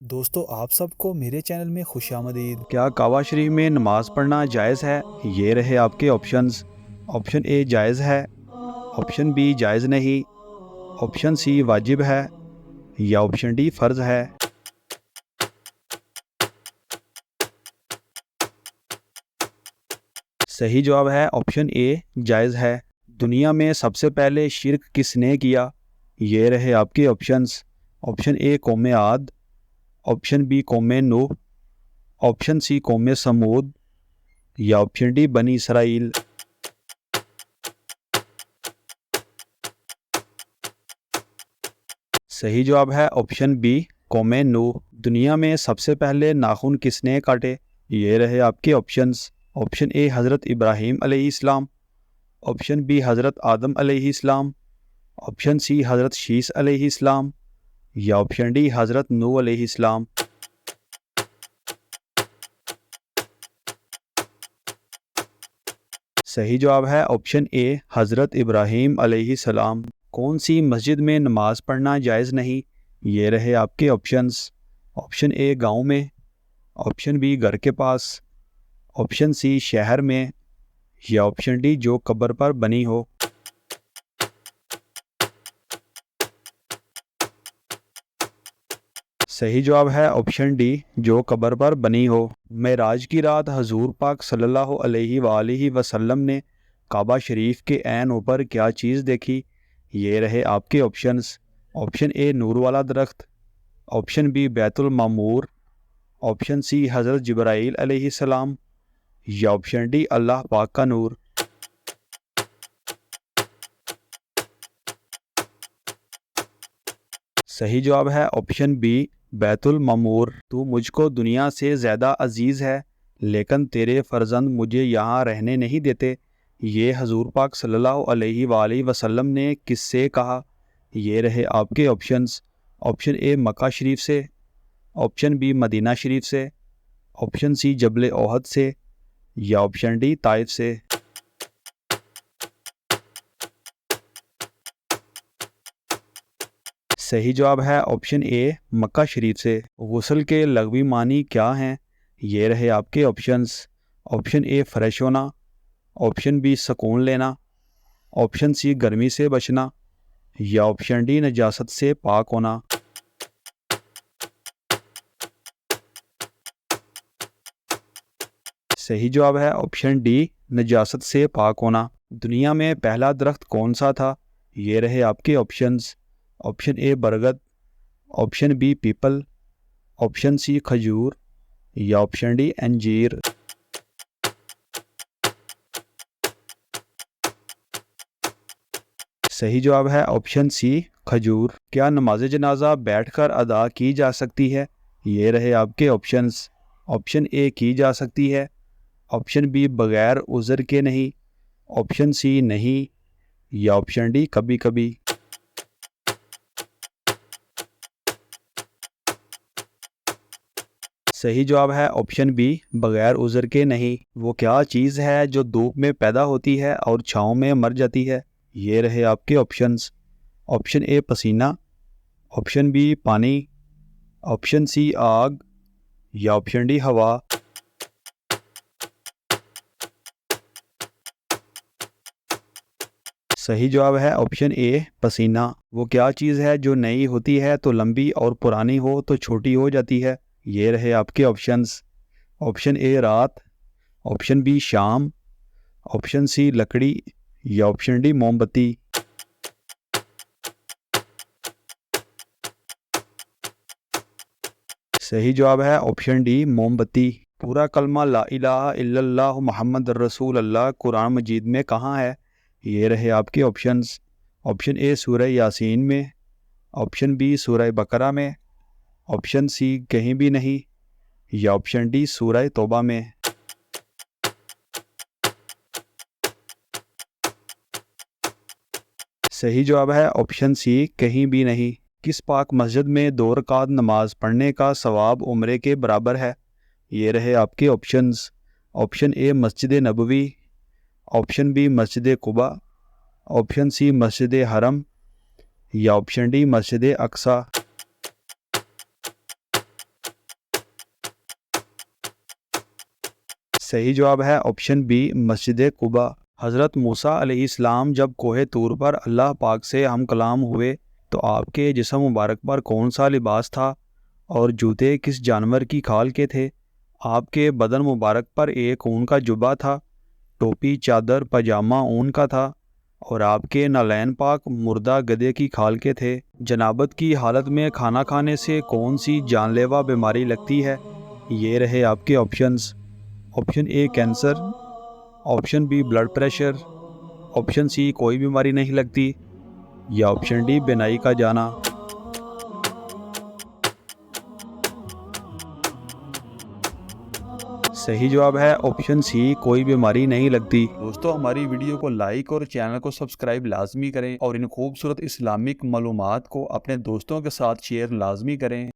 दोस्तों आप सबको मेरे चैनल में खुशामदीद। क्या काबा शरीफ में नमाज पढ़ना जायज़ है? ये रहे आपके ऑप्शंस। ऑप्शन ए जायज़ है, ऑप्शन बी जायज़ नहीं, ऑप्शन सी वाजिब है या ऑप्शन डी फ़र्ज़ है। सही जवाब है ऑप्शन ए जायज़ है। दुनिया में सबसे पहले शिर्क किसने किया? ये रहे आपके ऑप्शंस। ऑप्शन ए कौम आद, ऑप्शन बी कौम नूह, ऑप्शन सी कौम समूद या ऑप्शन डी बनी इसराइल। सही जवाब है ऑप्शन बी कौम नूह। दुनिया में सबसे पहले नाखून किसने काटे? ये रहे आपके ऑप्शंस। ऑप्शन ए हज़रत इब्राहीम अलैहिस्सलाम, ऑप्शन बी हज़रत आदम अलैहिस्सलाम, ऑप्शन सी हज़रत शीस अलैहिस्सलाम या ऑप्शन डी हज़रत नूह अलैहिस्सलाम। सही जवाब है ऑप्शन ए हज़रत इब्राहीम अलैहिस्सलाम। कौन सी मस्जिद में नमाज पढ़ना जायज़ नहीं? ये रहे आपके ऑप्शंस। ऑप्शन ए गांव में, ऑप्शन बी घर के पास, ऑप्शन सी शहर में या ऑप्शन डी जो कब्र पर बनी हो। सही जवाब है ऑप्शन डी जो कब्र पर बनी हो। मेराज की रात हजूर पाक सल्लल्लाहु अलैहि वसल्लम ने काबा शरीफ के ऐन ऊपर क्या चीज़ देखी? ये रहे आपके ऑप्शंस। ऑप्शन ए नूर वाला दरख्त, option B Baitul Mamur, option C Hazrat Jibrail अलैहिस्सलाम या ऑप्शन डी अल्लाह पाक का नूर। सही जवाब है ऑप्शन बी बैतुल मामूर। तू मुझको दुनिया से ज़्यादा अजीज़ है, लेकिन तेरे फर्जंद मुझे यहाँ रहने नहीं देते। ये हजूर पाक सल्लल्लाहु अलैहि वसल्लम ने किससे कहा? ये रहे आपके ऑप्शंस। ऑप्शन ए मक्का शरीफ से, ऑप्शन बी मदीना शरीफ से, ऑप्शन सी जबल ओहद से या ऑप्शन डी ताइफ से। सही जवाब है ऑप्शन ए मक्का शरीफ से। गुस्ल के लग़वी मानी क्या हैं? ये रहे आपके ऑप्शंस। ऑप्शन ए फ्रेश होना, ऑप्शन बी सुकून लेना, ऑप्शन सी गर्मी से बचना या ऑप्शन डी नजासत से पाक होना। सही जवाब है ऑप्शन डी नजासत से पाक होना। दुनिया में पहला दरख्त कौन सा था? ये रहे आपके ऑप्शंस। ऑप्शन ए बरगद, ऑप्शन बी पीपल, ऑप्शन सी खजूर या ऑप्शन डी अंजीर। सही जवाब है ऑप्शन सी खजूर। क्या नमाज जनाजा बैठकर अदा की जा सकती है? ये रहे आपके ऑप्शंस। ऑप्शन ए की जा सकती है, ऑप्शन बी बगैर उज़र के नहीं, ऑप्शन सी नहीं या ऑप्शन डी कभी कभी। सही जवाब है ऑप्शन बी बगैर उज़र के नहीं। वो क्या चीज़ है जो धूप में पैदा होती है और छाँव में मर जाती है? ये रहे आपके ऑप्शंस। ऑप्शन ए पसीना, ऑप्शन बी पानी, ऑप्शन सी आग या ऑप्शन डी हवा। सही जवाब है ऑप्शन ए पसीना। वो क्या चीज़ है जो नई होती है तो लंबी और पुरानी हो तो छोटी हो जाती है? ये रहे आपके ऑप्शंस। ऑप्शन ए रात, ऑप्शन बी शाम, ऑप्शन सी लकड़ी या ऑप्शन डी मोमबत्ती। सही जवाब है ऑप्शन डी मोमबत्ती। पूरा कलमा ला इलाहा इल्लल्लाह मुहम्मद रसूल अल्लाह कुरान मजीद में कहाँ है? ये रहे आपके ऑप्शंस। ऑप्शन ए सूरह यासीन में, ऑप्शन बी सूरह बकरा में, ऑप्शन सी कहीं भी नहीं या ऑप्शन डी सूरह तौबा में। सही जवाब है ऑप्शन सी कहीं भी नहीं। किस पाक मस्जिद में 2 रकात नमाज पढ़ने का सवाब उम्रे के बराबर है? ये रहे आपके ऑप्शंस। ऑप्शन ए मस्जिद नबवी, ऑप्शन बी मस्जिद कुबा, ऑप्शन सी मस्जिद हरम या ऑप्शन डी मस्जिद अक्सा। सही जवाब है ऑप्शन बी मस्जिद कुबा। हज़रत मूसा अलैहिस्सलाम जब कोहे तूर पर अल्लाह पाक से हम कलाम हुए तो आपके जिस्म मुबारक पर कौन सा लिबास था और जूते किस जानवर की खाल के थे? आपके बदन मुबारक पर एक ऊन का जुब्बा था, टोपी चादर पजामा ऊन का था और आपके नालैन पाक मुर्दा गधे की खाल के थे। जनाबत की हालत में खाना खाने से कौन सी जानलेवा बीमारी लगती है? ये रहे आपके options. Option A cancer, option B blood pressure, option C कोई बीमारी नहीं लगती या ऑप्शन डी बिनाई का जाना। सही जवाब है ऑप्शन सी कोई बीमारी नहीं लगती। दोस्तों हमारी वीडियो को लाइक और चैनल को सब्सक्राइब लाजमी करें और इन खूबसूरत इस्लामिक मालूमात को अपने दोस्तों के साथ शेयर लाजमी करें।